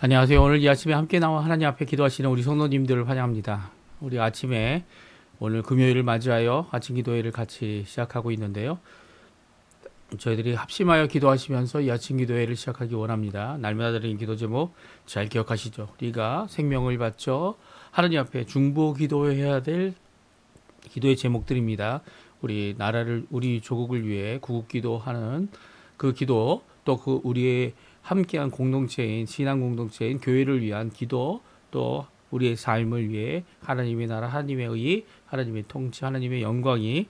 안녕하세요. 오늘 이 아침에 함께 나와 하나님 앞에 기도하시는 우리 성도님들을 환영합니다. 우리 아침에 오늘 금요일을 맞이하여 아침 기도회를 같이 시작하고 있는데요. 저희들이 합심하여 기도하시면서 이 아침 기도회를 시작하기 원합니다. 날마다 드리는 기도 제목 잘 기억하시죠? 우리가 생명을 바쳐 하나님 앞에 중보 기도해야 될 기도의 제목들입니다. 우리 나라를, 우리 조국을 위해 구국 기도하는 그 기도, 또 그 우리의 함께한 공동체인 신앙 공동체인 교회를 위한 기도, 또 우리의 삶을 위해 하나님의 나라, 하나님의 의, 하나님의 통치, 하나님의 영광이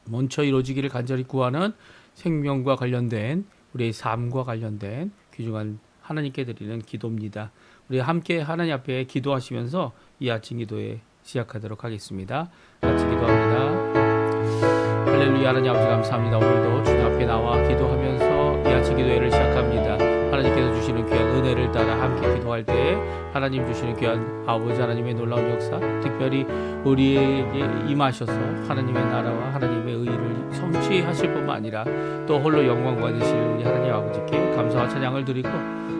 먼저 이루어지기를 간절히 구하는 생명과 관련된 우리의 삶과 관련된 귀중한 하나님께 드리는 기도입니다. 우리 함께 하나님 앞에 기도하시면서 이 아침 기도에 시작하도록 하겠습니다. 같이 기도합니다. 할렐루야. 하나님 아버지 감사합니다. 오늘도 주님 앞에 나와 기도하면서 이 아침 기도회를 시작합니다. 하나님께서 주시는 귀한 은혜를 따라 함께 기도할 때 하나님 주시는 귀한 아버지 하나님의 놀라운 역사, 특별히 우리에게 임하셔서 하나님의 나라와 하나님의 의를 성취하실 뿐만 아니라 또 홀로 영광 받으실 우리 하나님 아버지께 감사와 찬양을 드리고,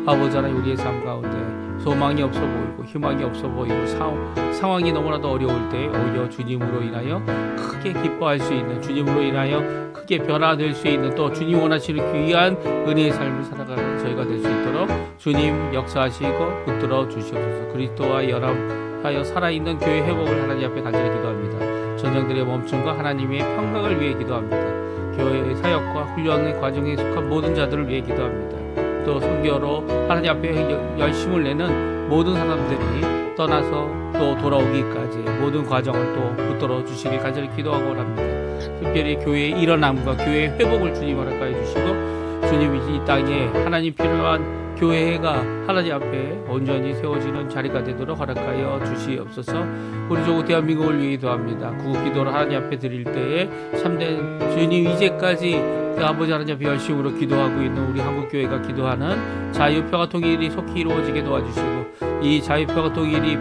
아버지 하나님 우리의 삶 가운데 소망이 없어 보이고 희망이 없어 보이고 상황이 너무나도 어려울 때 오히려 주님으로 인하여 크게 기뻐할 수 있는, 주님으로 인하여 크게 변화될 수 있는, 또 주님 원하시는 귀한 은혜의 삶을 살아가는 저희가 될 수 있도록 주님 역사하시고 붙들어 주시옵소서. 그리스도와 연합하여 살아있는 교회 회복을 하나님 앞에 간절히 기도합니다. 전쟁들의 멈춤과 하나님의 평강을 위해 기도합니다. 교회의 사역과 훈련의 과정에 속한 모든 자들을 위해 기도합니다. 또 선교로 하나님 앞에 열심을 내는 모든 사람들이 떠나서 또 돌아오기까지 모든 과정을 또 붙들어 주시길 간절히 기도하고 합니다. 특별히 교회의 일어남과 교회의 회복을 주님 허락하여 주시고, 주님이 이 땅에 하나님 필요한 교회가 하나님 앞에 온전히 세워지는 자리가 되도록 허락하여 주시옵소서. 우리 조국 대한민국을 위해 기도합니다. 구국 기도를 하나님 앞에 드릴 때에 참된 주님, 이제까지 아버지 하나님 앞에 열심으로 기도하고 있는 우리 한국교회가 기도하는 자유평화 통일이 속히 이루어지게 도와주시고, 이 자유평화 통일이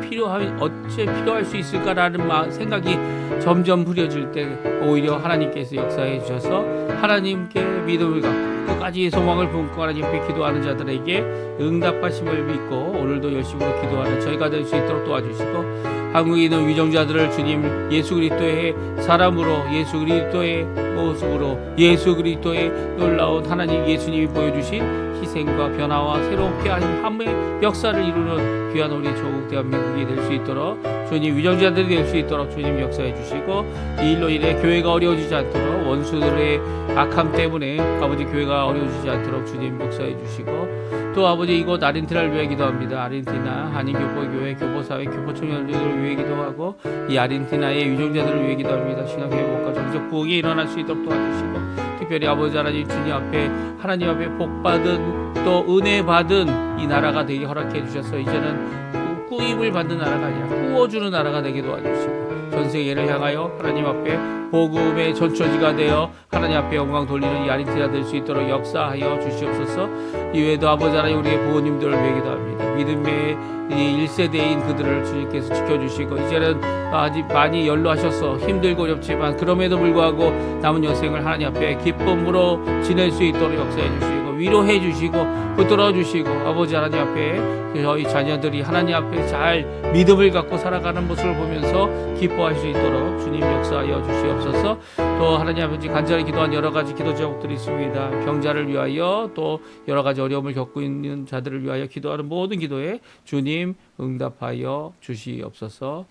어째 필요할 수 있을까라는 생각이 점점 부려질 때 오히려 하나님께서 역사해 주셔서 하나님께 믿음을 갖고 끝까지 소망을 품고 하나님 앞에 기도하는 자들에게 응답하심을 믿고 오늘도 열심히 기도하는 저희가 될 수 있도록 도와주시고, 한국에 있는 위정자들을 주님 예수 그리스도의 사람으로, 예수 그리스도의 모습으로, 예수 그리스도의 놀라운 하나님 예수님이 보여주신 희생과 변화와 새롭게 함의 역사를 이루는 귀한 우리 조국 대한민국이 될 수 있도록 주님, 위정자들이 될 수 있도록 주님 역사해 주시고, 이 일로 인해 교회가 어려워지지 않도록, 원수들의 악함 때문에 아버지 교회가 어려워지지 않도록 주님 역사해 주시고, 또 아버지 이곳 아르헨티나를 위해 기도합니다. 아르헨티나 한인교포교회, 교포사회, 교포청년들을 위해 기도하고, 이 아르헨티나의 위정자들을 위해 기도합니다. 신앙회복과 정적 부흥이 일어날 수 있도록 도와주시고, 특별히 아버지 하나님 주님 앞에 하나님 앞에 복받은 또 은혜 받은 이 나라가 되게 허락해 주셔서 이제는 꾸임을 받는 나라가 아니라 꾸어주는 나라가 되게 도와주시고, 전 세계를 향하여 하나님 앞에 복음의 전초지가 되어 하나님 앞에 영광 돌리는 이 아르헨티나 될 수 있도록 역사하여 주시옵소서. 이외에도 아버지 하나님 우리의 부모님들을 위해 기도합니다. 믿음의 1세대인 그들을 주님께서 지켜주시고, 이제는 아직 많이 연로하셔서 힘들고 어렵지만 그럼에도 불구하고 남은 여생을 하나님 앞에 기쁨으로 지낼 수 있도록 역사해 주시고, 위로해 주시고 붙들어 주시고, 아버지 하나님 앞에 저희 자녀들이 하나님 앞에 잘 믿음을 갖고 살아가는 모습을 보면서 기뻐할 수 있도록 주님 역사하여 주시옵소서. 또 하나님 아버지 간절히 기도한 여러 가지 기도 제목들이 있습니다. 병자를 위하여, 또 여러 가지 어려움을 겪고 있는 자들을 위하여 기도하는 모든 기도에 주님 응답하여 주시옵소서.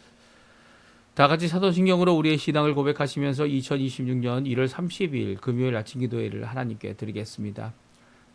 다 같이 사도신경으로 우리의 신앙을 고백하시면서 2026년 1월 30일 금요일 아침 기도회를 하나님께 드리겠습니다.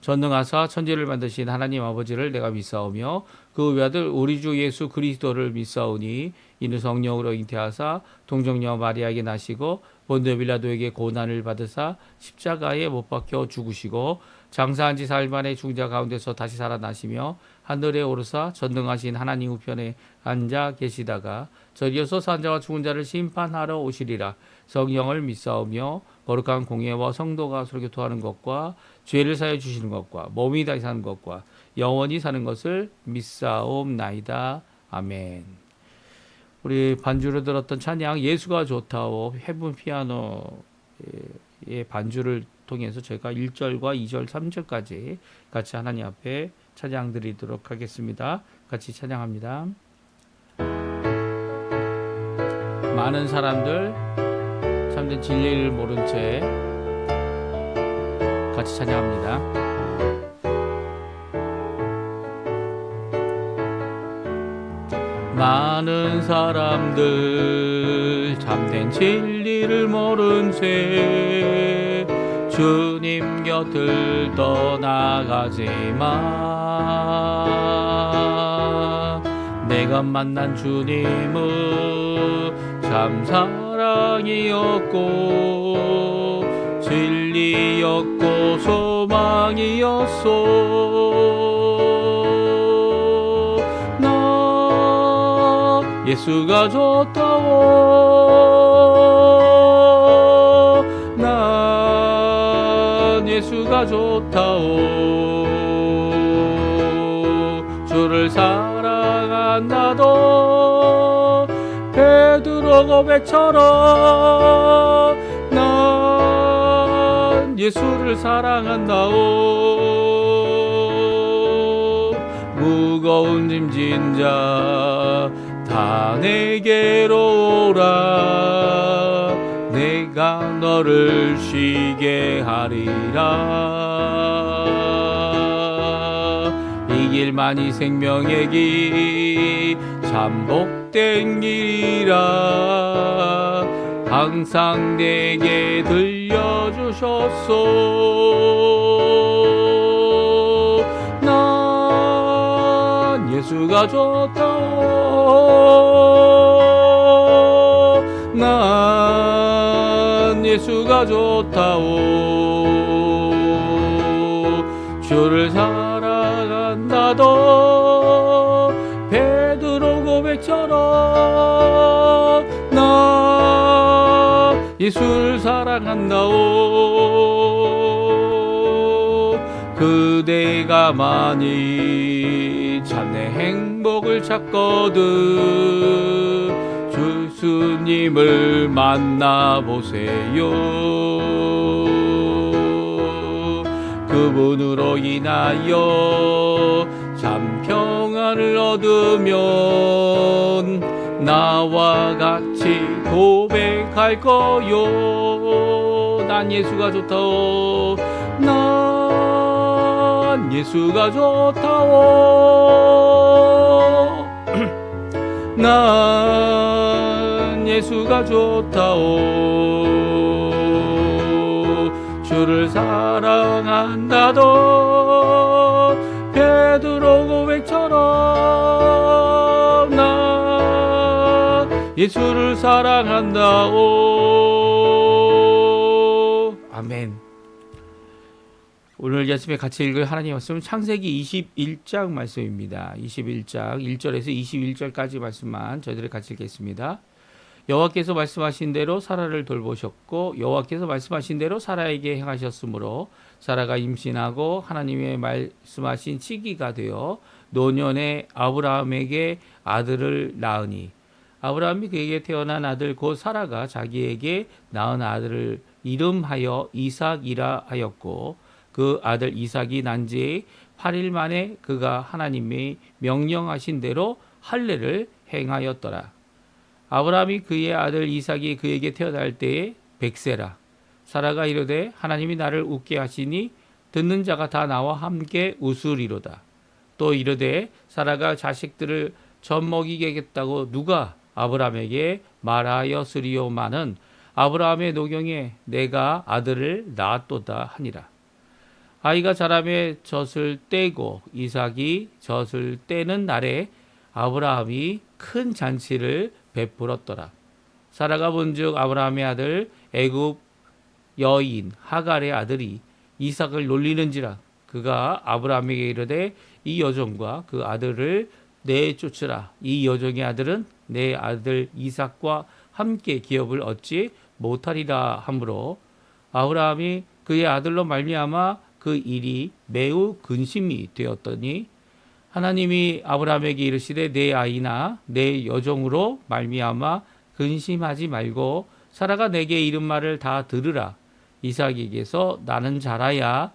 전능하사 천지를 만드신 하나님 아버지를 내가 믿사오며 그 외아들 우리 주 예수 그리스도를 믿사오니, 이는 성령으로 잉태하사 동정녀 마리아에게 나시고 본디오 빌라도에게 고난을 받으사 십자가에 못 박혀 죽으시고 장사한 지 사흘 만에 죽은 자 가운데서 다시 살아나시며 하늘에 오르사 전능하신 하나님 우편에 앉아 계시다가 저리어서 산 자와 죽은 자를 심판하러 오시리라. 성령을 믿사오며 거룩한 공예와 성도가 서로 교통하는 것과 죄를 사해 주시는 것과 몸이 다시 사는 것과 영원히 사는 것을 믿사옵나이다. 아멘. 우리 반주로 들었던 찬양 예수가 좋다오 헤븐 피아노의 반주를 통해서 저희가 1절과 2절, 3절까지 같이 하나님 앞에 찬양 드리도록 하겠습니다. 같이 찬양합니다. 많은 사람들 참된 진리를 모른 채 같이 찬양합니다. 많은 사람들 참된 진리를 모른 채 주님 곁을 떠나가지만 내가 만난 주님은 참 사랑이었고 진리였고 소망이었소. 나 예수가 좋다오. 난 예수가 좋다오. 주를 사랑한다도 베드로 고백처럼 난 예수를 사랑한다오. 무거운 짐진 자 다 내게로 오라. 내가 너를 쉬게 하리라. 이 길만이 생명의 길 참 복된 길이라 항상 내게 들려주셨소. 난 예수가 좋다오. 난 예수가 좋다오. 주를 사랑한다도 베드로 고백처럼 나 예수를 사랑한다오. 그대가 많이 참내 행복을 찾거든 예수님을 만나보세요. 그분으로 인하여 참 평안을 얻으면 나와 같이 고백할 거요. 난 예수가 좋다오. 난 예수가 좋다오. 난 예수가 좋다오. 주를 사랑한다도 베드로 고백처럼 나 예수를 사랑한다오. 아멘. 오늘 아침에 같이 읽을 하나님의 말씀은 창세기 21장 말씀입니다. 21장 1절에서 21절까지 말씀만 저희들이 같이 읽겠습니다. 여호와께서 말씀하신 대로 사라를 돌보셨고 여호와께서 말씀하신 대로 사라에게 행하셨으므로 사라가 임신하고 하나님의 말씀하신 시기가 되어 노년에 아브라함에게 아들을 낳으니 아브라함이 그에게 태어난 아들 곧 사라가 자기에게 낳은 아들을 이름하여 이삭이라 하였고 그 아들 이삭이 난 지 8일 만에 그가 하나님이 명령하신 대로 할례를 행하였더라. 아브라함이 그의 아들 이삭이 그에게 태어날 때에 100세라. 사라가 이르되 하나님이 나를 웃게 하시니 듣는 자가 다 나와 함께 웃으리로다. 또 이르되 사라가 자식들을 젖먹이겠다고 누가 아브라함에게 말하였으리요마는 아브라함의 노경에 내가 아들을 낳았도다 하니라. 아이가 자라매 젖을 떼고 이삭이 젖을 떼는 날에 아브라함이 큰 잔치를 베풀었더라. 사라가 본즉 아브라함의 아들 애굽 여인 하갈의 아들이 이삭을 놀리는지라. 그가 아브라함에게 이르되 이 여종과 그 아들을 내쫓으라. 이 여종의 아들은 내 아들 이삭과 함께 기업을 얻지 못하리라 하므로 아브라함이 그의 아들로 말미암아 그 일이 매우 근심이 되었더니 하나님이 아브라함에게 이르시되 내 아이나 내 여종으로 말미암아 근심하지 말고 사라가 내게 이른 말을 다 들으라. 이삭에게서 나는 자라야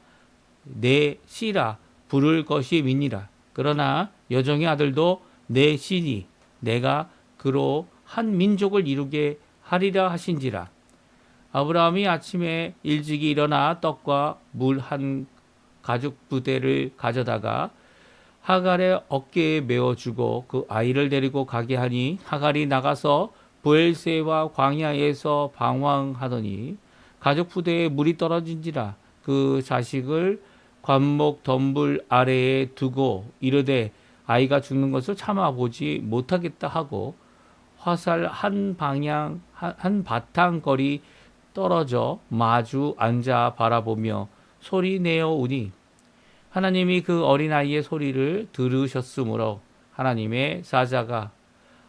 내 씨라 부를 것이 믿니라. 그러나 여종의 아들도 내 신이 내가 그로 한 민족을 이루게 하리라 하신지라. 아브라함이 아침에 일찍이 일어나 떡과 물 한 가죽 부대를 가져다가 하갈의 어깨에 메어주고 그 아이를 데리고 가게 하니 하갈이 나가서 브엘세바 광야에서 방황하더니 가죽 부대에 물이 떨어진지라. 그 자식을 관목 덤불 아래에 두고 이르되 아이가 죽는 것을 참아보지 못하겠다 하고 화살 한 바탕 거리 떨어져 마주 앉아 바라보며 소리 내어 우니 하나님이 그 어린아이의 소리를 들으셨으므로 하나님의 사자가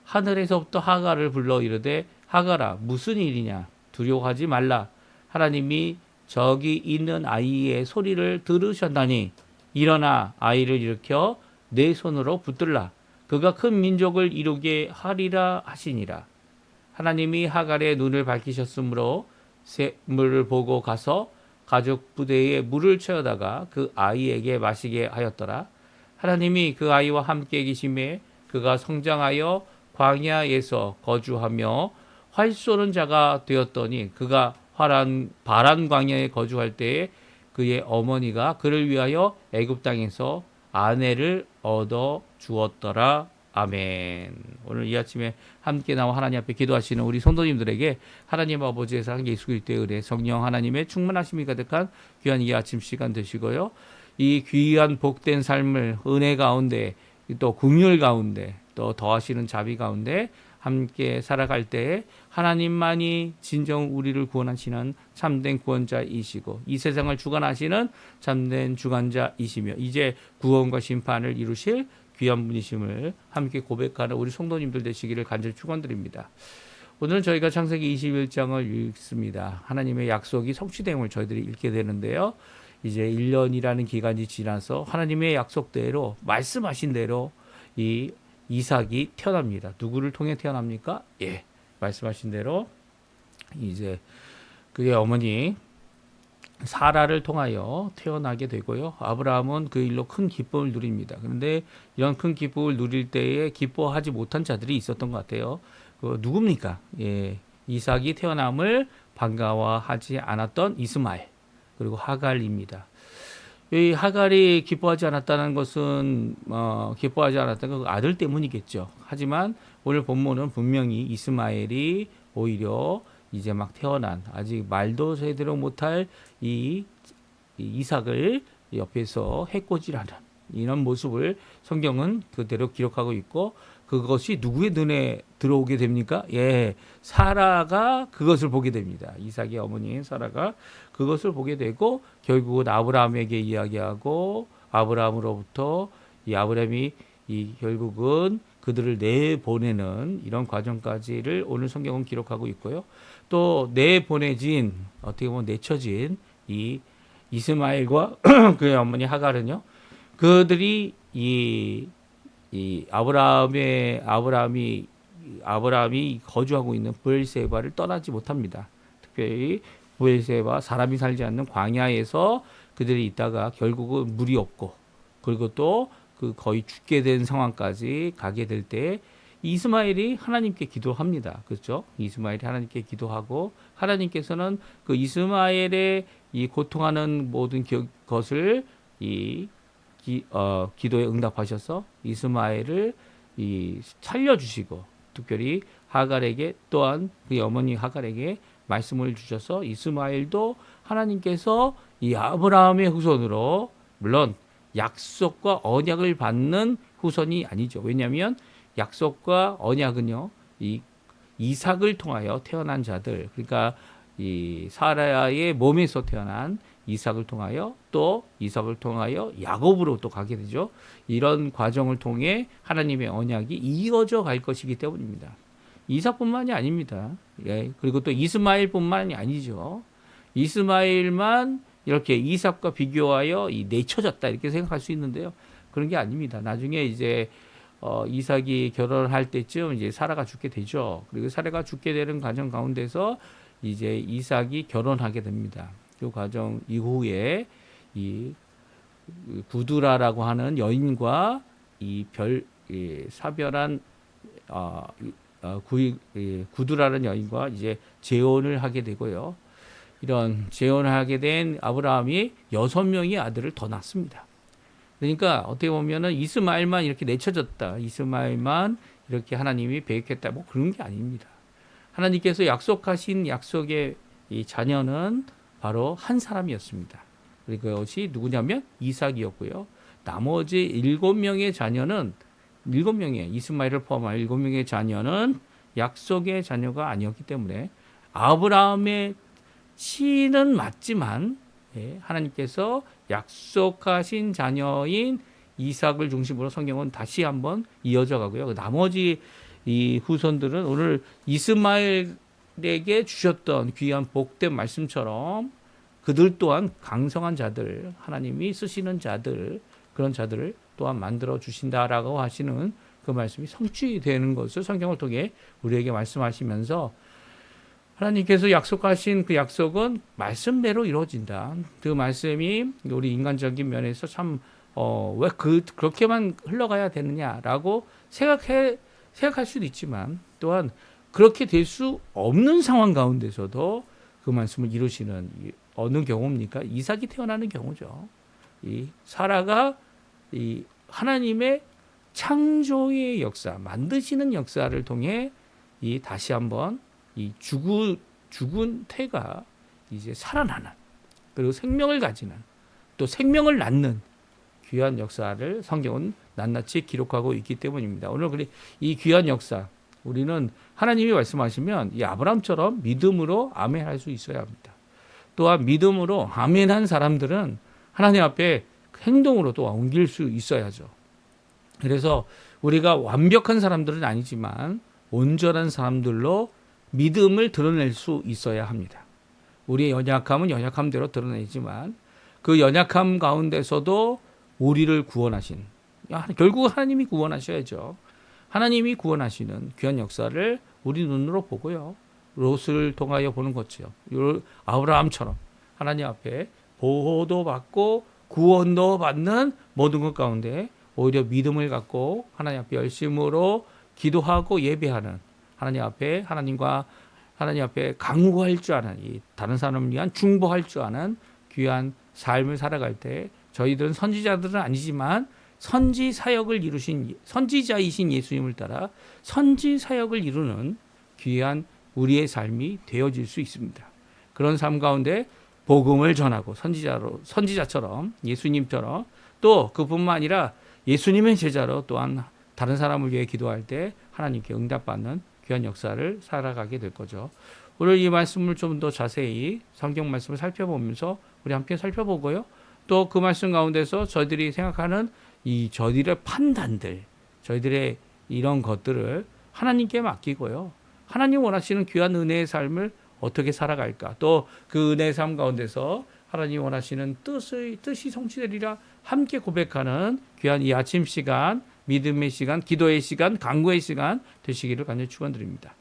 하늘에서부터 하갈을 불러 이르되 하갈아 무슨 일이냐 두려워하지 말라. 하나님이 저기 있는 아이의 소리를 들으셨나니 일어나 아이를 일으켜 내 손으로 붙들라. 그가 큰 민족을 이루게 하리라 하시니라. 하나님이 하갈의 눈을 밝히셨으므로 샘물을 보고 가서 가죽 부대에 물을 채워다가 그 아이에게 마시게 하였더라. 하나님이 그 아이와 함께 계심에 그가 성장하여 광야에서 거주하며 활 쏘는 자가 되었더니 그가 바란 광야에 거주할 때에 그의 어머니가 그를 위하여 애굽 땅에서 아내를 얻어 주었더라. 아멘. 오늘 이 아침에 함께 나와 하나님 앞에 기도하시는 우리 성도님들에게 하나님 아버지의 사랑 예수 그리스도의 은혜 성령 하나님의 충만하심이 가득한 귀한 이 아침 시간 되시고요. 이 귀한 복된 삶을 은혜 가운데 또 긍휼 가운데 또 더하시는 자비 가운데 함께 살아갈 때에 하나님만이 진정 우리를 구원하시는 참된 구원자이시고 이 세상을 주관하시는 참된 주관자이시며 이제 구원과 심판을 이루실 귀한 분이심을 함께 고백하는 우리 성도님들 되시기를 간절히 축원드립니다. 오늘은 저희가 창세기 21장을 읽습니다. 하나님의 약속이 성취됨을 저희들이 읽게 되는데요. 이제 1년이라는 기간이 지나서 하나님의 약속대로 말씀하신 대로 이 이삭이 태어납니다. 누구를 통해 태어납니까? 예, 말씀하신 대로 이제 그의 어머니 사라를 통하여 태어나게 되고요. 아브라함은 그 일로 큰 기쁨을 누립니다. 그런데 이런 큰 기쁨을 누릴 때에 기뻐하지 못한 자들이 있었던 것 같아요. 누굽니까? 예, 이삭이 태어남을 반가워하지 않았던 이스마엘 그리고 하갈입니다. 이 하갈이 기뻐하지 않았다는 것은 기뻐하지 않았다는 건 아들 때문이겠죠. 하지만 오늘 본문은 분명히 이스마엘이 오히려 이제 막 태어난 아직 말도 제대로 못할 이 이삭을 옆에서 해코지라는 이런 모습을 성경은 그대로 기록하고 있고 그것이 누구의 눈에 들어오게 됩니까? 예, 사라가 그것을 보게 됩니다. 이삭의 어머니인 사라가 그것을 보게 되고 결국은 아브라함에게 이야기하고 아브라함으로부터 이 아브라함이 결국은 그들을 내보내는 이런 과정까지를 오늘 성경은 기록하고 있고요. 또 내보내진 어떻게 보면 내쳐진 이 이스마엘과 그의 어머니 하갈은요. 그들이 이 아브라함이 거주하고 있는 브엘세바를 떠나지 못합니다. 특별히 브엘세바 사람이 살지 않는 광야에서 그들이 있다가 결국은 물이 없고 그리고 또 그 거의 죽게 된 상황까지 가게 될 때 이스마엘이 하나님께 기도합니다. 그렇죠? 이스마엘이 하나님께 기도하고 하나님께서는 그 이스마엘의 이 고통하는 모든 것을 기도에 응답하셔서 이스마엘을 살려주시고 특별히 하갈에게 또한 그의 어머니 하갈에게 말씀을 주셔서 이스마엘도 하나님께서 이 아브라함의 후손으로 물론 약속과 언약을 받는 후손이 아니죠. 왜냐하면 약속과 언약은요, 이 이삭을 통하여 태어난 자들, 그러니까 이 사라의 몸에서 태어난 이삭을 통하여 또 이삭을 통하여 야곱으로 또 가게 되죠. 이런 과정을 통해 하나님의 언약이 이어져 갈 것이기 때문입니다. 이삭뿐만이 아닙니다. 예, 그리고 또 이스마엘뿐만이 아니죠. 이스마엘만 이렇게 이삭과 비교하여 내쳐졌다 이렇게 생각할 수 있는데요. 그런 게 아닙니다. 나중에 이제 이삭이 결혼할 때쯤 이제 사라가 죽게 되죠. 그리고 사라가 죽게 되는 과정 가운데서 이제 이삭이 결혼하게 됩니다. 그 과정 이후에 구두라라고 하는 여인과 사별한 구두라는 여인과 이제 재혼을 하게 되고요. 이런 재혼을 하게 된 아브라함이 6명의 아들을 더 낳습니다. 그러니까 어떻게 보면은 이스마엘만 이렇게 내쳐졌다. 이스마엘만 이렇게 하나님이 배격했다. 뭐 그런 게 아닙니다. 하나님께서 약속하신 약속의 이 자녀는 바로 한 사람이었습니다. 그리고 그것이 누구냐면 이삭이었고요. 나머지 7명의 자녀는 7명의 이스마엘을 포함한 7명의 자녀는 약속의 자녀가 아니었기 때문에 아브라함의 씨는 맞지만 하나님께서 약속하신 자녀인 이삭을 중심으로 성경은 다시 한번 이어져 가고요. 나머지 이 후손들은 오늘 이스마엘에게 주셨던 귀한 복된 말씀처럼 그들 또한 강성한 자들, 하나님이 쓰시는 자들, 그런 자들을 또한 만들어 주신다라고 하시는 그 말씀이 성취되는 것을 성경을 통해 우리에게 말씀하시면서 하나님께서 약속하신 그 약속은 말씀대로 이루어진다. 그 말씀이 우리 인간적인 면에서 참 왜 그렇게만 흘러가야 되느냐라고 생각할 수도 있지만 또한 그렇게 될 수 없는 상황 가운데서도 그 말씀을 이루시는 어느 경우입니까? 이삭이 태어나는 경우죠. 이 사라가 이 하나님의 창조의 역사, 만드시는 역사를 통해 이 다시 한번 이 죽은 태가 이제 살아나는, 그리고 생명을 가지는, 또 생명을 낳는 귀한 역사를 성경은 낱낱이 기록하고 있기 때문입니다. 오늘 이 귀한 역사, 우리는 하나님이 말씀하시면 이 아브라함처럼 믿음으로 아멘할 수 있어야 합니다. 또한 믿음으로 아멘한 사람들은 하나님 앞에 행동으로 또 옮길 수 있어야죠. 그래서 우리가 완벽한 사람들은 아니지만 온전한 사람들로 믿음을 드러낼 수 있어야 합니다. 우리의 연약함은 연약함대로 드러내지만 그 연약함 가운데서도 우리를 구원하신, 결국 하나님이 구원하셔야죠. 하나님이 구원하시는 귀한 역사를 우리 눈으로 보고요. 롯을 통하여 보는 거죠. 아브라함처럼 하나님 앞에 보호도 받고 구원도 받는 모든 것 가운데 오히려 믿음을 갖고 하나님 앞에 열심으로 기도하고 예배하는, 하나님 앞에 강구할 줄 아는, 이 다른 사람을 위한 중보할 줄 아는 귀한 삶을 살아갈 때 저희들은 선지자들은 아니지만 선지 사역을 이루신 선지자이신 예수님을 따라 선지 사역을 이루는 귀한 우리의 삶이 되어질 수 있습니다. 그런 삶 가운데 복음을 전하고 선지자처럼 예수님처럼, 또 그뿐만 아니라 예수님의 제자로 또한 다른 사람을 위해 기도할 때 하나님께 응답받는 귀한 역사를 살아가게 될 거죠. 오늘 이 말씀을 좀 더 자세히 성경 말씀을 살펴보면서 우리 함께 살펴보고요. 또 그 말씀 가운데서 저희들이 생각하는 저희들의 판단들, 저희들의 이런 것들을 하나님께 맡기고요. 하나님 원하시는 귀한 은혜의 삶을 어떻게 살아갈까? 또 그 은혜의 삶 가운데서 하나님 원하시는 뜻이 성취되리라 함께 고백하는 귀한 이 아침 시간, 믿음의 시간, 기도의 시간, 강구의 시간 되시기를 간절히 축원드립니다.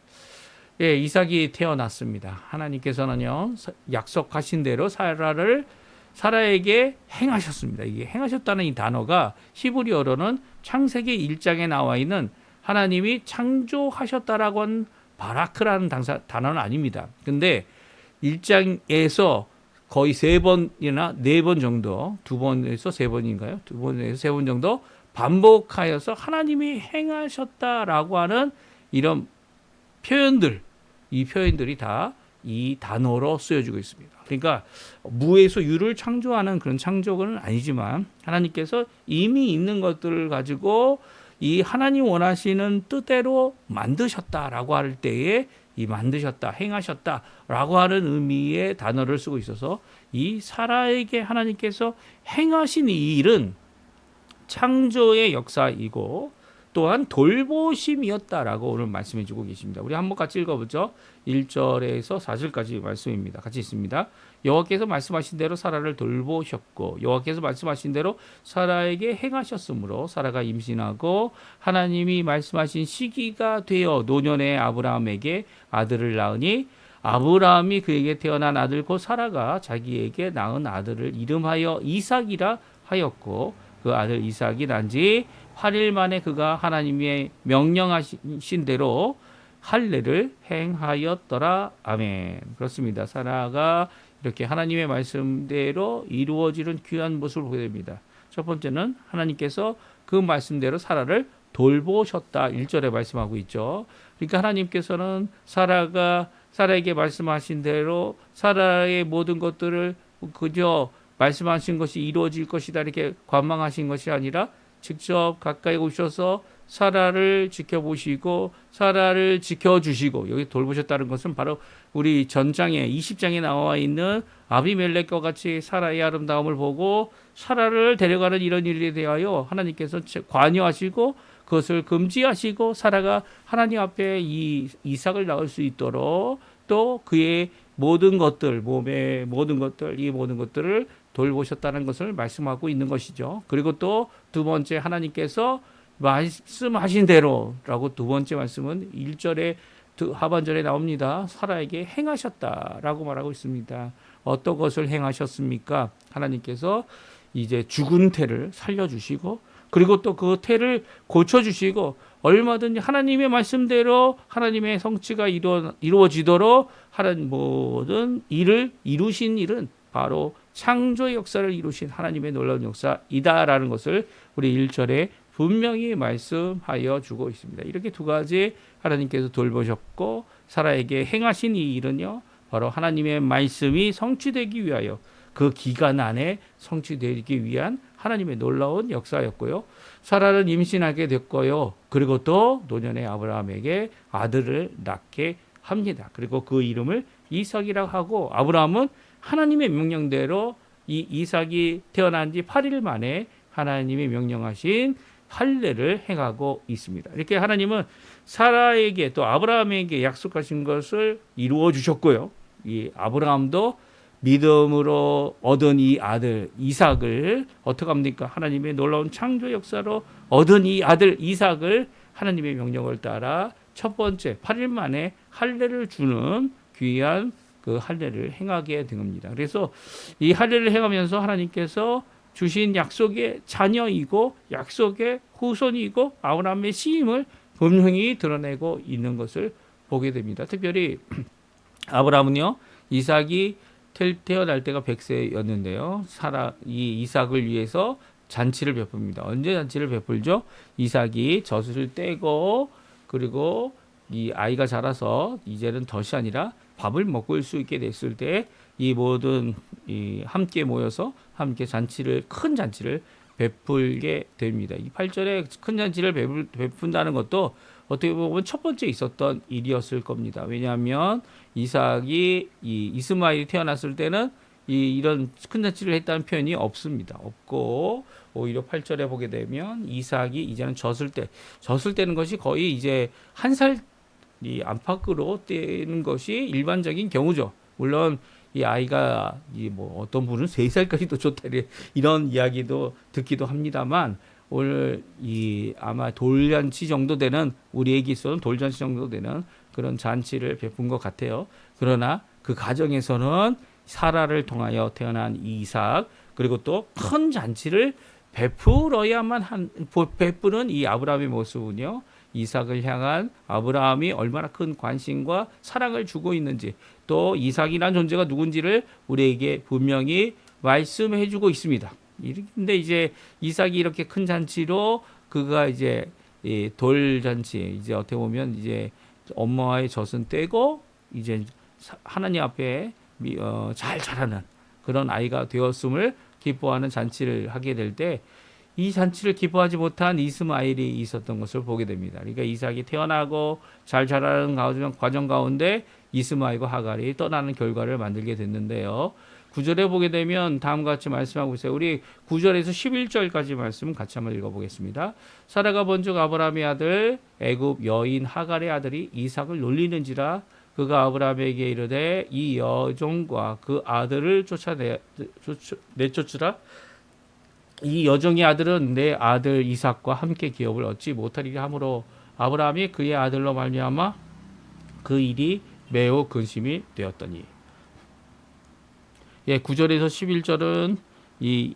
예, 이삭이 태어났습니다. 하나님께서는요, 약속하신 대로 사라에게 행하셨습니다. 이게 행하셨다는 이 단어가 히브리어로는 창세기 1장에 나와 있는 하나님이 창조하셨다라고 한 바라크라는 단어는 아닙니다. 근데 1장에서 거의 3번이나 4번 정도, 2번에서 3번인가요? 2번에서 3번 정도 반복하여서 하나님이 행하셨다라고 하는 이런 표현들, 이 표현들이 다 이 단어로 쓰여지고 있습니다. 그러니까 무에서 유를 창조하는 그런 창조는 아니지만 하나님께서 이미 있는 것들을 가지고 이 하나님 원하시는 뜻대로 만드셨다라고 할 때에 이 만드셨다, 행하셨다라고 하는 의미의 단어를 쓰고 있어서 이 사라에게 하나님께서 행하신 이 일은 창조의 역사이고 또한 돌보심이었다라고 오늘 말씀해 주고 계십니다. 우리 한번 같이 읽어보죠. 1절에서 4절까지 말씀입니다. 같이 있습니다. 여호와께서 말씀하신 대로 사라를 돌보셨고 여호와께서 말씀하신 대로 사라에게 행하셨으므로 사라가 임신하고 하나님이 말씀하신 시기가 되어 노년의 아브라함에게 아들을 낳으니 아브라함이 그에게 태어난 아들 곧 사라가 자기에게 낳은 아들을 이름하여 이삭이라 하였고 그 아들 이삭이 난 지 8일 만에 그가 하나님의 명령하신 대로 할례를 행하였더라. 아멘. 그렇습니다. 사라가 이렇게 하나님의 말씀대로 이루어지는 귀한 모습을 보게 됩니다. 첫 번째는 하나님께서 그 말씀대로 사라를 돌보셨다. 1절에 말씀하고 있죠. 그러니까 하나님께서는 사라에게 말씀하신 대로 사라의 모든 것들을 그저 말씀하신 것이 이루어질 것이다 이렇게 관망하신 것이 아니라 직접 가까이 오셔서 사라를 지켜보시고 사라를 지켜주시고, 여기 돌보셨다는 것은 바로 우리 전장에 20장에 나와 있는 아비멜렉과 같이 사라의 아름다움을 보고 사라를 데려가는 이런 일에 대하여 하나님께서 관여하시고 그것을 금지하시고 사라가 하나님 앞에 이 이삭을 낳을 수 있도록 또 그의 모든 것들, 몸의 모든 것들, 이 모든 것들을 돌보셨다는 것을 말씀하고 있는 것이죠. 그리고 또 두 번째, 하나님께서 말씀하신 대로라고 두 번째 말씀은 1절에 하반절에 나옵니다. 사라에게 행하셨다라고 말하고 있습니다. 어떤 것을 행하셨습니까? 하나님께서 이제 죽은 태를 살려주시고 그리고 또 그 태를 고쳐주시고 얼마든지 하나님의 말씀대로 하나님의 성취가 이루어지도록 하는 모든 일을 이루신 일은 바로 창조의 역사를 이루신 하나님의 놀라운 역사이다라는 것을 우리 1절에 분명히 말씀하여 주고 있습니다. 이렇게 두 가지 하나님께서 돌보셨고 사라에게 행하신 이 일은요, 바로 하나님의 말씀이 성취되기 위하여 그 기간 안에 성취되기 위한 하나님의 놀라운 역사였고요. 사라는 임신하게 됐고요. 그리고 또 노년의 아브라함에게 아들을 낳게 합니다. 그리고 그 이름을 이삭이라고 하고 아브라함은 하나님의 명령대로 이 이삭이 태어난 지 8일 만에 하나님이 명령하신 할례를 행하고 있습니다. 이렇게 하나님은 사라에게 또 아브라함에게 약속하신 것을 이루어 주셨고요. 이 아브라함도 믿음으로 얻은 이 아들 이삭을 어떻게 합니까? 하나님의 놀라운 창조 역사로 얻은 이 아들 이삭을 하나님의 명령을 따라 첫 번째 8일 만에 할례를 주는 귀한 그 할례를 행하게 된 겁니다. 그래서 이 할례를 행하면서 하나님께서 주신 약속의 자녀이고 약속의 후손이고 아브라함의 씨임을 분명히 드러내고 있는 것을 보게 됩니다. 특별히 아브라함은요, 이삭이 태어날 때가 100세였는데요. 이 이삭을 위해서 잔치를 베풉니다. 언제 잔치를 베풀죠? 이삭이 젖을 떼고 그리고 이 아이가 자라서 이제는 덫이 아니라 밥을 먹을 수 있게 됐을 때 이 모든 함께 모여서 함께 큰 잔치를 베풀게 됩니다. 이 8절에 큰 잔치를 베푼다는 것도 어떻게 보면 첫 번째 있었던 일이었을 겁니다. 왜냐하면 이삭이 이스마엘이 태어났을 때는 이런 큰 잔치를 했다는 표현이 없습니다. 없고 오히려 8절에 보게 되면 이삭이 이제는 젖을 때는 것이 거의 이제 한 살 안팎으로 떼는 것이 일반적인 경우죠. 물론 이 아이가 뭐 어떤 분은 3살까지도 좋다 이런 이야기도 듣기도 합니다만 오늘 아마 돌잔치 정도 되는 우리에게 있어서는 돌잔치 정도 되는 그런 잔치를 베푼 것 같아요. 그러나 그 가정에서는 사라를 통하여 태어난 이삭 그리고 또 큰 잔치를 베푸는 이 아브라함의 모습은요, 이삭을 향한 아브라함이 얼마나 큰 관심과 사랑을 주고 있는지 또 이삭이라는 존재가 누군지를 우리에게 분명히 말씀해 주고 있습니다. 근데 이제 이삭이 이렇게 큰 잔치로 그가 이제 돌잔치 이제 어떻게 보면 이제 엄마의 젖은 떼고 이제 하나님 앞에 잘 자라는 그런 아이가 되었음을 기뻐하는 잔치를 하게 될 때 이 잔치를 기뻐하지 못한 이스마엘이 있었던 것을 보게 됩니다. 그러니까 이삭이 태어나고 잘 자라는 과정 가운데 이스마엘과 하갈이 떠나는 결과를 만들게 됐는데요. 9절에 보게 되면 다음과 같이 말씀하고 있어요. 우리 9절에서 11절까지 말씀 같이 한번 읽어보겠습니다. 사라가 본즉 아브라함의 아들 애굽 여인 하갈의 아들이 이삭을 놀리는지라 그가 아브라함에게 이르되 이 여종과 그 아들을 내쫓으라. 이 여종의 아들은 내 아들 이삭과 함께 기업을 얻지 못하리라 하므로 아브라함이 그의 아들로 말미암아 그 일이 매우 근심이 되었더니. 9절에서 11절은 이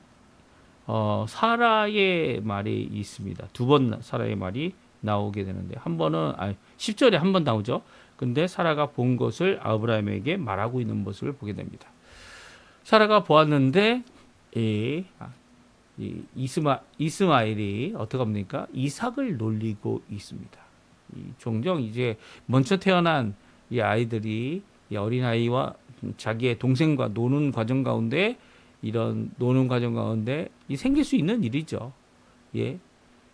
사라의 말이 있습니다. 두 번 사라의 말이 나오게 되는데 한 번은 10절에 한 번 나오죠. 근데 사라가 본 것을 아브라함에게 말하고 있는 모습을 보게 됩니다. 사라가 보았는데 이스마엘이 어떻게 합니까? 이삭을 놀리고 있습니다. 종종 이제 먼저 태어난 이 아이들이 이 어린아이와 자기의 동생과 노는 과정 가운데 이런 노는 과정 가운데 생길 수 있는 일이죠. 예.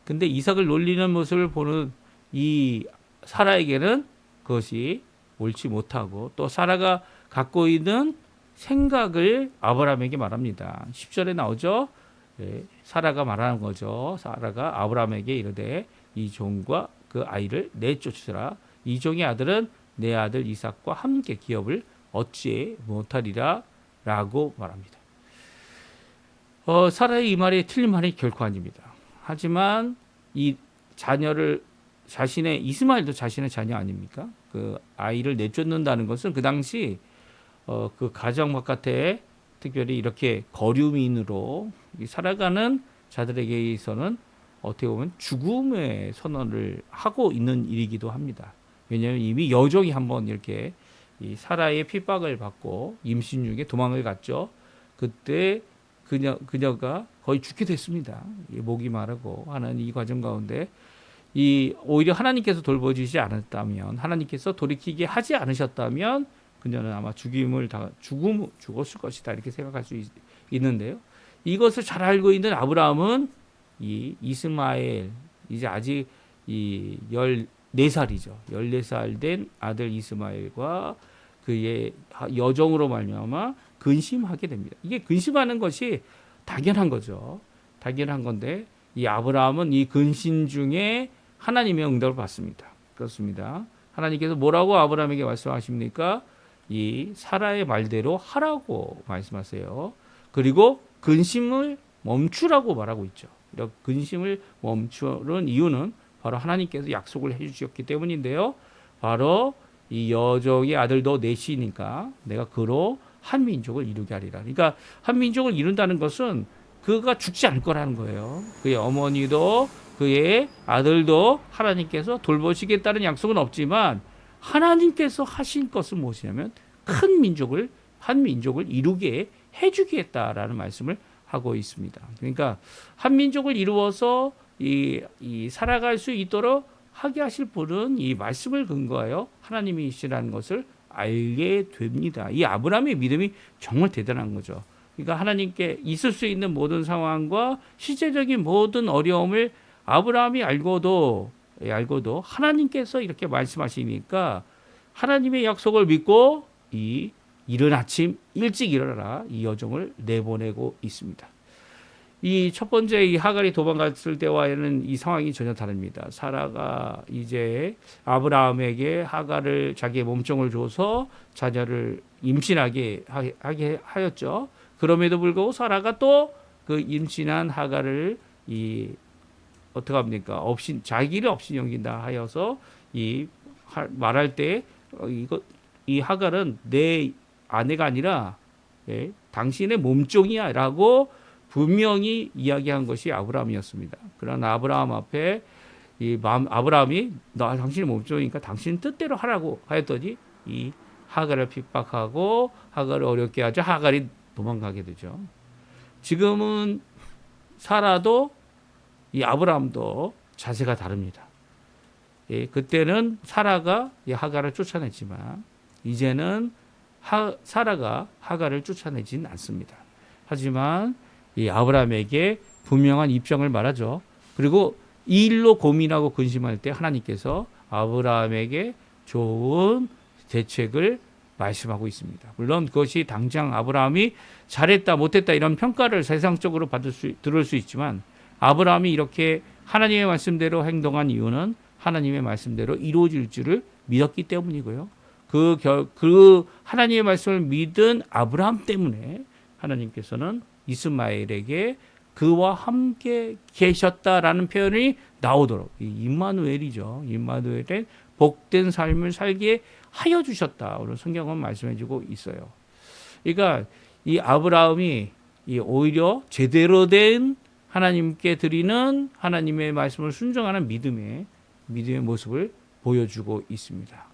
근데 이삭을 놀리는 모습을 보는 이 사라에게는 그것이 옳지 못하고 또 사라가 갖고 있는 생각을 아브라함에게 말합니다. 10절에 나오죠. 예, 사라가 말하는 거죠. 사라가 아브라함에게 이르되 이 종과 그 아이를 내쫓으라. 이 종의 아들은 내 아들 이삭과 함께 기업을 얻지 못하리라 라고 말합니다. 사라의 이 말이 틀린 말이 결코 아닙니다. 하지만 이 자녀를 자신의 이스마엘도 자신의 자녀 아닙니까? 그 아이를 내쫓는다는 것은 그 당시 그 가정 바깥에 특별히 이렇게 거류민으로 살아가는 자들에게서는 어떻게 보면 죽음의 선언을 하고 있는 일이기도 합니다. 왜냐하면 이미 여종이 한번 이렇게 이 사라의 핍박을 받고 임신 중에 도망을 갔죠. 그때 그녀가 거의 죽게 됐습니다. 목이 마르고 하는 이 과정 가운데 오히려 하나님께서 돌보시지 않았다면, 하나님께서 돌이키게 하지 않으셨다면 그녀는 아마 죽었을 것이다 이렇게 생각할 수 있는데요. 이것을 잘 알고 있는 아브라함은 이 이스마엘 이제 아직 이 14살이죠. 14살 된 아들 이스마엘과 그의 여종으로 말미암아 근심하게 됩니다. 이게 근심하는 것이 당연한 거죠. 당연한 건데 이 아브라함은 이 근심 중에 하나님의 응답을 받습니다. 그렇습니다. 하나님께서 뭐라고 아브라함에게 말씀하십니까? 이 사라의 말대로 하라고 말씀하세요. 그리고 근심을 멈추라고 말하고 있죠. 이렇게 근심을 멈추는 이유는 바로 하나님께서 약속을 해주셨기 때문인데요. 바로 이 여종의 아들도 넷이니까 내가 그로 한 민족을 이루게 하리라. 그러니까 한 민족을 이룬다는 것은 그가 죽지 않을 거라는 거예요. 그의 어머니도 그의 아들도 하나님께서 돌보시겠다는 약속은 없지만 하나님께서 하신 것은 무엇이냐면 한 민족을 이루게 해주겠다라는 말씀을 하고 있습니다. 그러니까 한 민족을 이루어서 살아갈 수 있도록 하게 하실 분은 이 말씀을 근거하여 하나님이시라는 것을 알게 됩니다. 이 아브라함의 믿음이 정말 대단한 거죠. 그러니까 하나님께 있을 수 있는 모든 상황과 실제적인 모든 어려움을 아브라함이 알고도 하나님께서 이렇게 말씀하시니까 하나님의 약속을 믿고 이른 아침 일찍 일어나라 이 여종을 내보내고 있습니다. 이 첫 번째 이 하갈이 도망갔을 때와는 이 상황이 전혀 다릅니다. 사라가 이제 아브라함에게 하갈을 자기의 몸종을 줘서 자녀를 임신하게 하게 하였죠. 그럼에도 불구하고 사라가 또 그 임신한 하갈을 어떻게 합니까? 자기를 없인 여긴다 하여서 말할 때 이 하갈은 내 아내가 아니라 당신의 몸종이야라고 분명히 이야기한 것이 아브라함이었습니다. 그러나 아브라함 앞에 아브라함이 나 당신의 몸종이니까 당신 뜻대로 하라고 하였더니 이 하갈을 핍박하고 하갈을 어렵게 하자 하갈이 도망가게 되죠. 지금은 사라도 이 아브라함도 자세가 다릅니다. 그때는 사라가 이 하갈을 쫓아냈지만 이제는 사라가 하갈을 쫓아내지는 않습니다. 하지만 이 아브라함에게 분명한 입장을 말하죠. 그리고 이 일로 고민하고 근심할 때 하나님께서 아브라함에게 좋은 대책을 말씀하고 있습니다. 물론 그것이 당장 아브라함이 잘했다 못했다 이런 평가를 세상적으로 들을 수 있지만 아브라함이 이렇게 하나님의 말씀대로 행동한 이유는 하나님의 말씀대로 이루어질 줄을 믿었기 때문이고요. 그 하나님의 말씀을 믿은 아브라함 때문에 하나님께서는 이스마엘에게 그와 함께 계셨다라는 표현이 나오도록 임마누엘이죠. 임마누엘의 복된 삶을 살게 하여 주셨다. 오늘 성경은 말씀해주고 있어요. 그러니까 이 아브라함이 오히려 제대로 된 하나님께 드리는 하나님의 말씀을 순종하는 믿음의 모습을 보여주고 있습니다.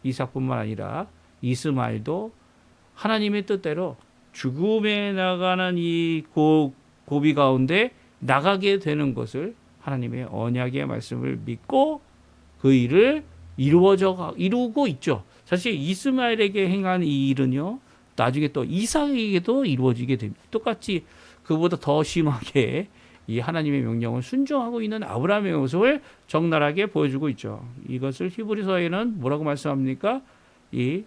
이삭뿐만 아니라 이스마엘도 하나님의 뜻대로 죽음에 나가는 이 고비 가운데 나가게 되는 것을 하나님의 언약의 말씀을 믿고 그 일을 이루고 있죠. 사실 이스마엘에게 행한 이 일은요, 나중에 또 이삭에게도 이루어지게 됩니다. 똑같이 그보다 더 심하게 이 하나님의 명령을 순종하고 있는 아브라함의 모습을 적나라하게 보여주고 있죠. 이것을 히브리서에는 뭐라고 말씀합니까? 이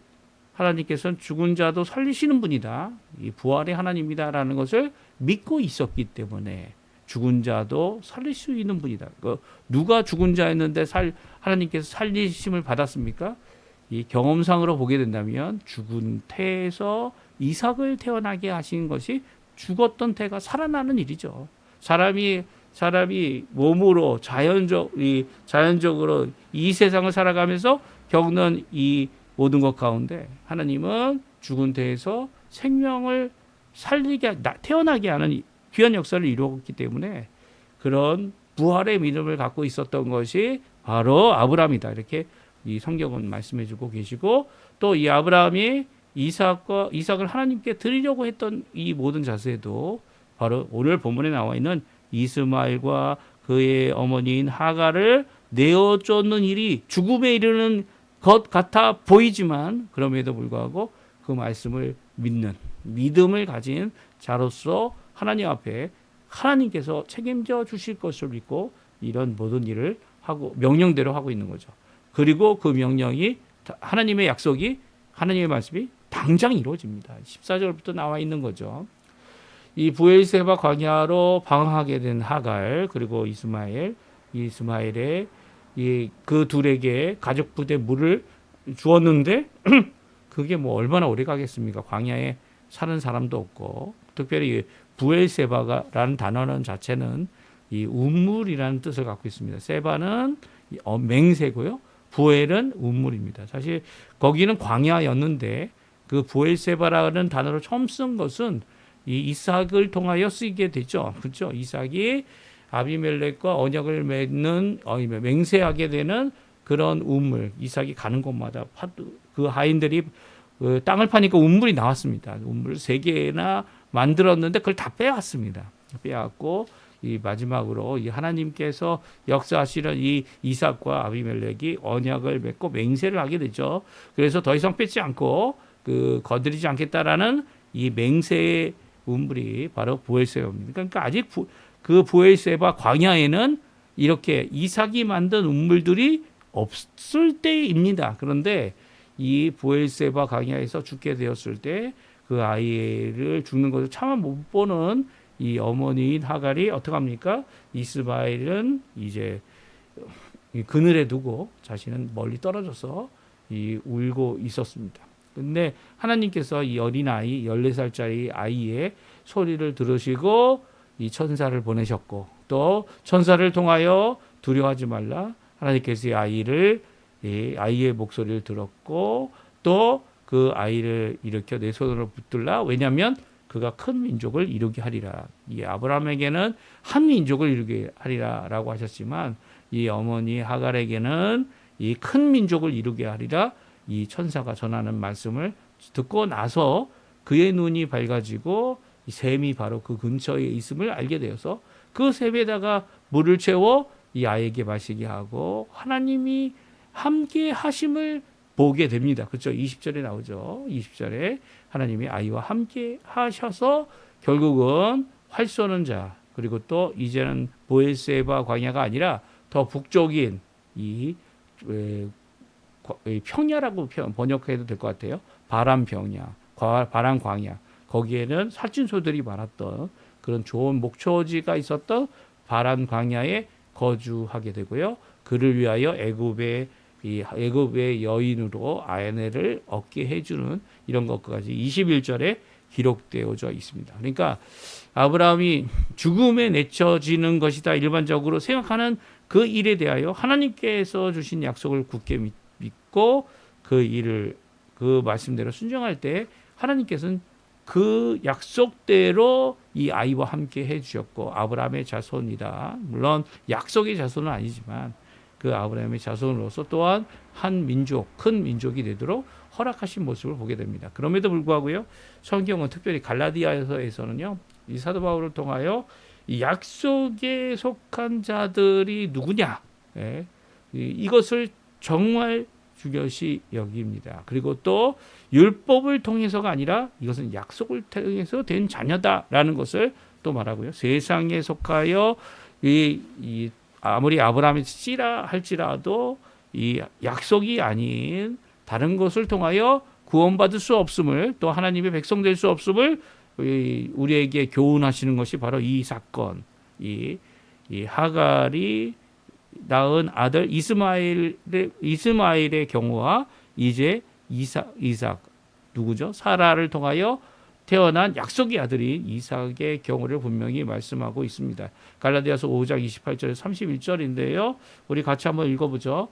하나님께서는 죽은 자도 살리시는 분이다. 이 부활의 하나님이다라는 것을 믿고 있었기 때문에 죽은 자도 살릴 수 있는 분이다. 누가 죽은 자였는데 하나님께서 살리심을 받았습니까? 이 경험상으로 보게 된다면 죽은 태에서 이삭을 태어나게 하신 것이 죽었던 태가 살아나는 일이죠. 사람이 몸으로 자연적으로 이 세상을 살아가면서 겪는 이 모든 것 가운데 하나님은 죽은 태에서 생명을 태어나게 하는 귀한 역사를 이루었기 때문에 그런 부활의 믿음을 갖고 있었던 것이 바로 아브라함이다. 이렇게 이 성경은 말씀해주고 계시고, 또 이 아브라함이 이삭을 하나님께 드리려고 했던 이 모든 자세도 바로 오늘 본문에 나와 있는 이스마엘과 그의 어머니인 하갈을 내어쫓는 일이 죽음에 이르는 것 같아 보이지만 그럼에도 불구하고 그 말씀을 믿는 믿음을 가진 자로서 하나님 앞에 하나님께서 책임져 주실 것을 믿고 이런 모든 일을 하고 명령대로 하고 있는 거죠. 그리고 그 명령이 하나님의 약속이 하나님의 말씀이 당장 이루어집니다. 14절부터 나와 있는 거죠. 이 브엘세바 광야로 방황하게 된 하갈 그리고 이스마엘의 그 둘에게 가족 부대 물을 주었는데 그게 뭐 얼마나 오래 가겠습니까? 광야에 사는 사람도 없고, 특별히 브엘세바라는 단어는 자체는 이 운물이라는 뜻을 갖고 있습니다. 세바는 맹세고요. 부엘은 운물입니다. 사실 거기는 광야였는데 그 부엘세바라는 단어를 처음 쓴 것은 이 이삭을 통하여 쓰이게 되죠. 그렇죠? 이삭이 아비멜렉과 언약을 맺는 맹세하게 되는 그런 운물. 이삭이 가는 곳마다 그 하인들이 그 땅을 파니까 운물이 나왔습니다. 운물 3개나 만들었는데 그걸 다 빼왔습니다. 빼왔고 이 마지막으로 이 하나님께서 역사하시는 이 이삭과 아비멜렉이 언약을 맺고 맹세를 하게 되죠. 그래서 더 이상 뺏지 않고 거드리지 않겠다라는 이 맹세의 운물이 바로 브엘세바입니다. 그러니까 아직 그 브엘세바 광야에는 이렇게 이삭이 만든 운물들이 없을 때입니다. 그런데 이 브엘세바 광야에서 죽게 되었을 때 그 아이를 죽는 것을 차마 못 보는 이 어머니인 하갈이 어떻게 합니까? 이스마엘은 이제 그늘에 두고 자신은 멀리 떨어져서 울고 있었습니다. 근데 하나님께서 이 어린아이 14살짜리 아이의 소리를 들으시고 이 천사를 보내셨고, 또 천사를 통하여 두려워하지 말라, 하나님께서 이 아이의 목소리를 들었고 또 그 아이를 일으켜 내 손으로 붙들라, 왜냐하면 그가 큰 민족을 이루게 하리라. 이 아브라함에게는 한 민족을 이루게 하리라 라고 하셨지만 이 어머니 하갈에게는 이 큰 민족을 이루게 하리라, 이 천사가 전하는 말씀을 듣고 나서 그의 눈이 밝아지고 이 샘이 바로 그 근처에 있음을 알게 되어서 그 샘에다가 물을 채워 이 아이에게 마시게 하고 하나님이 함께 하심을 보게 됩니다. 그렇죠? 20절에 나오죠. 20절에 하나님이 아이와 함께 하셔서 결국은 활 쏘는 자, 그리고 또 이제는 브엘세바 광야가 아니라 더 북쪽인 이 평야라고 번역해도 될 것 같아요. 바람 평야, 바람 광야. 거기에는 살찐소들이 많았던 그런 좋은 목초지가 있었던 바람 광야에 거주하게 되고요. 그를 위하여 애굽의 여인으로 아내를 얻게 해주는 이런 것까지 21절에 기록되어져 있습니다. 그러니까 아브라함이 죽음에 내쳐지는 것이다 일반적으로 생각하는 그 일에 대하여 하나님께서 주신 약속을 굳게 믿고 그 일을 그 말씀대로 순종할 때 하나님께서는 그 약속대로 이 아이와 함께 해주셨고 아브라함의 자손이다. 물론 약속의 자손은 아니지만 그 아브라함의 자손으로서 또한 한 민족, 큰 민족이 되도록 허락하신 모습을 보게 됩니다. 그럼에도 불구하고요, 성경은 특별히 갈라디아서에서는요, 이 사도 바울을 통하여 이 약속에 속한 자들이 누구냐, 예, 이것을 정말 중요시 여깁니다. 그리고 또 율법을 통해서가 아니라 이것은 약속을 통해서 된 자녀다라는 것을 또 말하고요. 세상에 속하여 아무리 아브라함의 씨라 할지라도 이 약속이 아닌 다른 것을 통하여 구원받을 수 없음을, 또 하나님의 백성 될 수 없음을 우리에게 교훈하시는 것이 바로 이 사건, 이 하갈이 낳은 아들 이스마엘의 경우와 이제 이삭 누구죠? 사라를 통하여 태어난 약속의 아들인 이삭의 경우를 분명히 말씀하고 있습니다. 갈라디아서 5장 28절에서 31절인데요. 우리 같이 한번 읽어보죠.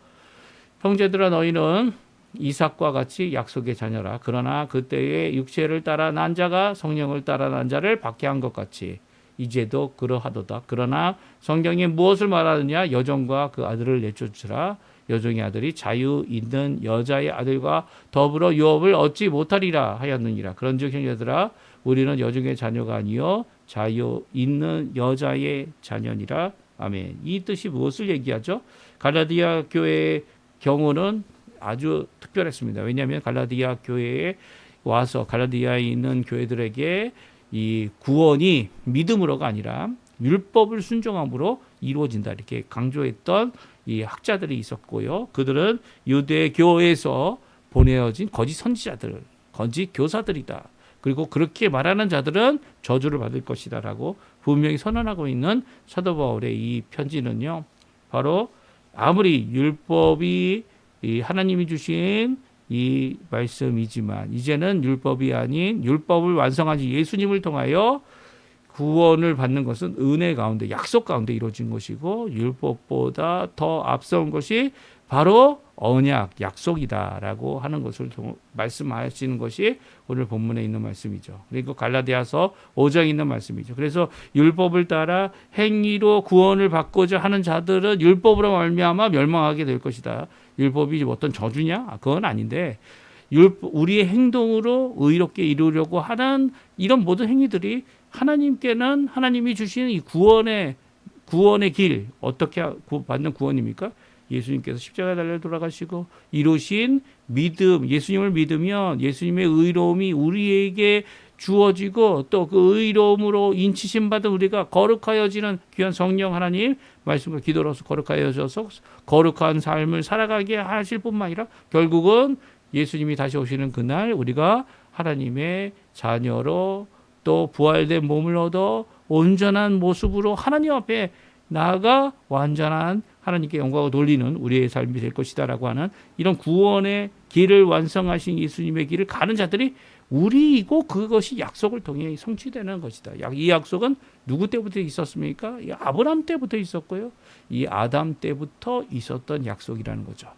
형제들아 너희는 이삭과 같이 약속의 자녀라. 그러나 그때의 육체를 따라 난 자가 성령을 따라 난 자를 박해한 것 같이 이제도 그러하도다. 그러나 성경이 무엇을 말하느냐? 여종과 그 아들을 내쫓으라. 여종의 아들이 자유 있는 여자의 아들과 더불어 유업을 얻지 못하리라 하였느니라. 그런즉 형제들아 우리는 여종의 자녀가 아니요 자유 있는 여자의 자녀니라. 아멘. 이 뜻이 무엇을 얘기하죠? 갈라디아 교회의 경우는 아주 특별했습니다. 왜냐하면 갈라디아 교회에 와서 갈라디아에 있는 교회들에게 이 구원이 믿음으로가 아니라 율법을 순종함으로 이루어진다 이렇게 강조했던 이 학자들이 있었고요. 그들은 유대교에서 보내어진 거짓 선지자들, 거짓 교사들이다. 그리고 그렇게 말하는 자들은 저주를 받을 것이다라고 분명히 선언하고 있는 사도 바울의 이 편지는요. 바로 아무리 율법이 이 하나님이 주신 이 말씀이지만 이제는 율법이 아닌 율법을 완성하신 예수님을 통하여 구원을 받는 것은 은혜 가운데 약속 가운데 이루어진 것이고 율법보다 더 앞선 것이 바로 언약 약속이다라고 하는 것을 말씀하시는 것이 오늘 본문에 있는 말씀이죠. 그리고 갈라디아서 5장에 있는 말씀이죠. 그래서 율법을 따라 행위로 구원을 받고자 하는 자들은 율법으로 말미암아 멸망하게 될 것이다. 율법이 어떤 저주냐? 그건 아닌데 우리의 행동으로 의롭게 이루려고 하는 이런 모든 행위들이 하나님께는 하나님이 주신 이 구원의 길 어떻게 받는 구원입니까? 예수님께서 십자가에 달려 돌아가시고 이루신 믿음, 예수님을 믿으면 예수님의 의로움이 우리에게 주어지고 또 그 의로움으로 인치심 받은 우리가 거룩하여지는 귀한 성령 하나님 말씀과 기도로서 거룩하여져서 거룩한 삶을 살아가게 하실 뿐만 아니라 결국은 예수님이 다시 오시는 그날 우리가 하나님의 자녀로 또 부활된 몸을 얻어 온전한 모습으로 하나님 앞에 나아가 완전한 하나님께 영광을 돌리는 우리의 삶이 될 것이다라고 하는 이런 구원의 길을 완성하신 예수님의 길을 가는 자들이 우리이고 그것이 약속을 통해 성취되는 것이다. 이 약속은 누구 때부터 있었습니까? 이 아브라함 때부터 있었고요. 이 아담 때부터 있었던 약속이라는 거죠.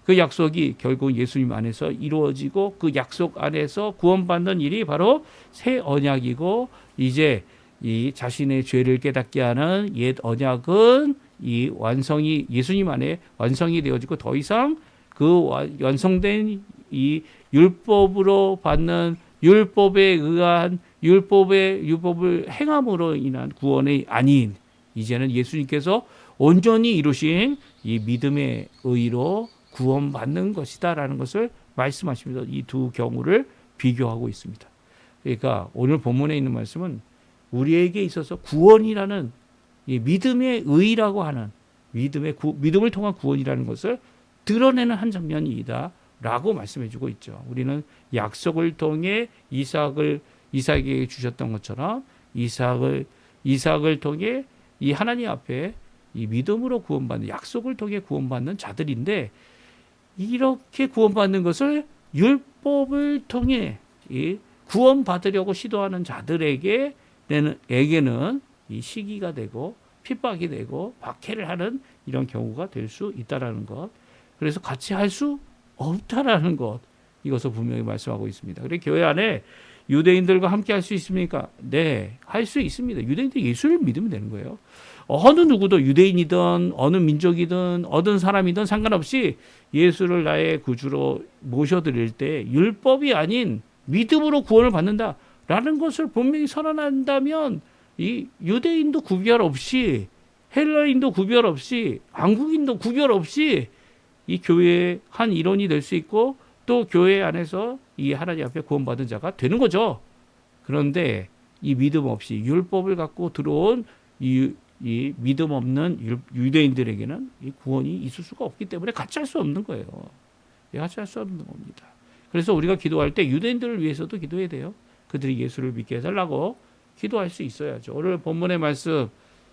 그 약속이 결국 예수님 안에서 이루어지고 그 약속 안에서 구원받는 일이 바로 새 언약이고 이제 이 자신의 죄를 깨닫게 하는 옛 언약은 이 완성이 예수님 안에 완성이 되어지고 더 이상 그 완성된 이 율법으로 받는 율법에 의한 율법을 행함으로 인한 구원이 아닌 이제는 예수님께서 온전히 이루신 이 믿음의 의로 구원받는 것이다라는 것을 말씀하시면서 이 두 경우를 비교하고 있습니다. 그러니까 오늘 본문에 있는 말씀은 우리에게 있어서 구원이라는 이 믿음의 의라고 하는 믿음을 통한 구원이라는 것을 드러내는 한 장면이다라고 말씀해주고 있죠. 우리는 약속을 통해 이삭에게 주셨던 것처럼 이삭을 통해 이 하나님 앞에 이 믿음으로 구원받는 약속을 통해 구원받는 자들인데 이렇게 구원받는 것을 율법을 통해 구원받으려고 시도하는 자들에게는 이 시기가 되고 핍박이 되고 박해를 하는 이런 경우가 될 수 있다라는 것. 그래서 같이 할 수 없다라는 것. 이것을 분명히 말씀하고 있습니다. 그리고 교회 안에 유대인들과 함께 할 수 있습니까? 네, 할 수 있습니다. 유대인들이 예수를 믿으면 되는 거예요. 어느 누구도 유대인이든 어느 민족이든 어떤 사람이든 상관없이 예수를 나의 구주로 모셔드릴 때 율법이 아닌 믿음으로 구원을 받는다라는 것을 분명히 선언한다면 이 유대인도 구별 없이 헬라인도 구별 없이 한국인도 구별 없이 이 교회의 한 일원이 될 수 있고 또 교회 안에서 이 하나님 앞에 구원받은 자가 되는 거죠. 그런데 이 믿음 없이 율법을 갖고 들어온 이 믿음 없는 유대인들에게는 이 구원이 있을 수가 없기 때문에 같이 할 수 없는 거예요. 같이 할 수 없는 겁니다. 그래서 우리가 기도할 때 유대인들을 위해서도 기도해야 돼요. 그들이 예수를 믿게 해달라고 기도할 수 있어야죠. 오늘 본문의 말씀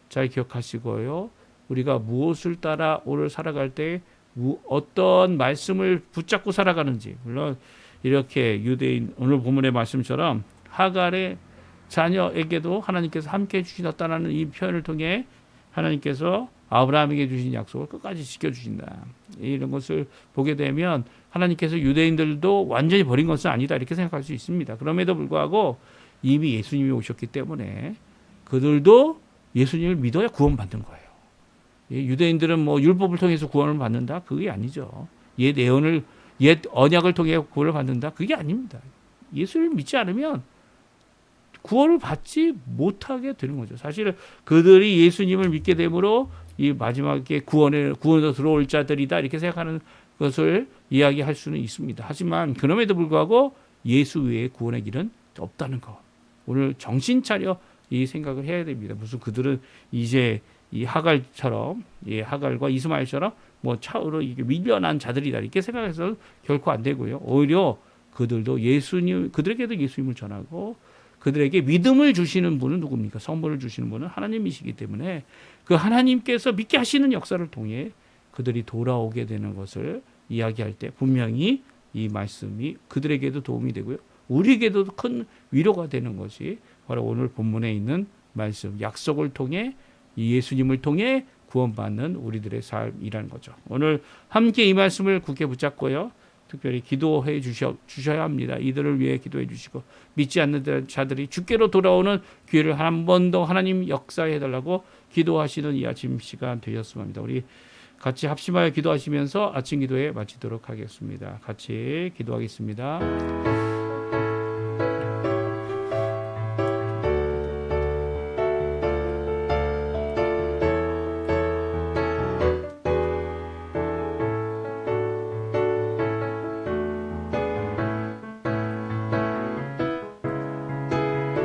잘 기억하시고요. 우리가 무엇을 따라 오늘 살아갈 때 어떤 말씀을 붙잡고 살아가는지, 물론 이렇게 유대인 오늘 본문의 말씀처럼 하갈의 자녀에게도 하나님께서 함께 해주셨다는 이 표현을 통해 하나님께서 아브라함에게 주신 약속을 끝까지 지켜주신다. 이런 것을 보게 되면 하나님께서 유대인들도 완전히 버린 것은 아니다 이렇게 생각할 수 있습니다. 그럼에도 불구하고 이미 예수님이 오셨기 때문에 그들도 예수님을 믿어야 구원받는 거예요. 유대인들은 뭐 율법을 통해서 구원을 받는다? 그게 아니죠. 옛 언약을 통해 구원을 받는다? 그게 아닙니다. 예수를 믿지 않으면 구원을 받지 못하게 되는 거죠. 사실 그들이 예수님을 믿게 되므로 이 마지막에 구원으로 들어올 자들이다 이렇게 생각하는 것을 이야기할 수는 있습니다. 하지만 그럼에도 불구하고 예수 외에 구원의 길은 없다는 것. 오늘 정신 차려 이 생각을 해야 됩니다. 무슨 그들은 이제 이 하갈처럼, 하갈과 이스마엘처럼 뭐 차후로 이게 밀려난 자들이다 이렇게 생각해서 결코 안 되고요. 오히려 그들에게도 예수님을 전하고 그들에게 믿음을 주시는 분은 누굽니까? 선물을 주시는 분은 하나님이시기 때문에 그 하나님께서 믿게 하시는 역사를 통해 그들이 돌아오게 되는 것을 이야기할 때 분명히 이 말씀이 그들에게도 도움이 되고요. 우리에게도 큰 위로가 되는 것이 바로 오늘 본문에 있는 말씀, 약속을 통해 이 예수님을 통해 구원받는 우리들의 삶이라는 거죠. 오늘 함께 이 말씀을 굳게 붙잡고요. 특별히 기도해 주셔야 합니다. 이들을 위해 기도해 주시고 믿지 않는 자들이 주께로 돌아오는 기회를 한 번 더 하나님 역사해 달라고 기도하시는 이 아침 시간 되셨으면 합니다. 우리 같이 합심하여 기도하시면서 아침 기도에 마치도록 하겠습니다. 같이 기도하겠습니다.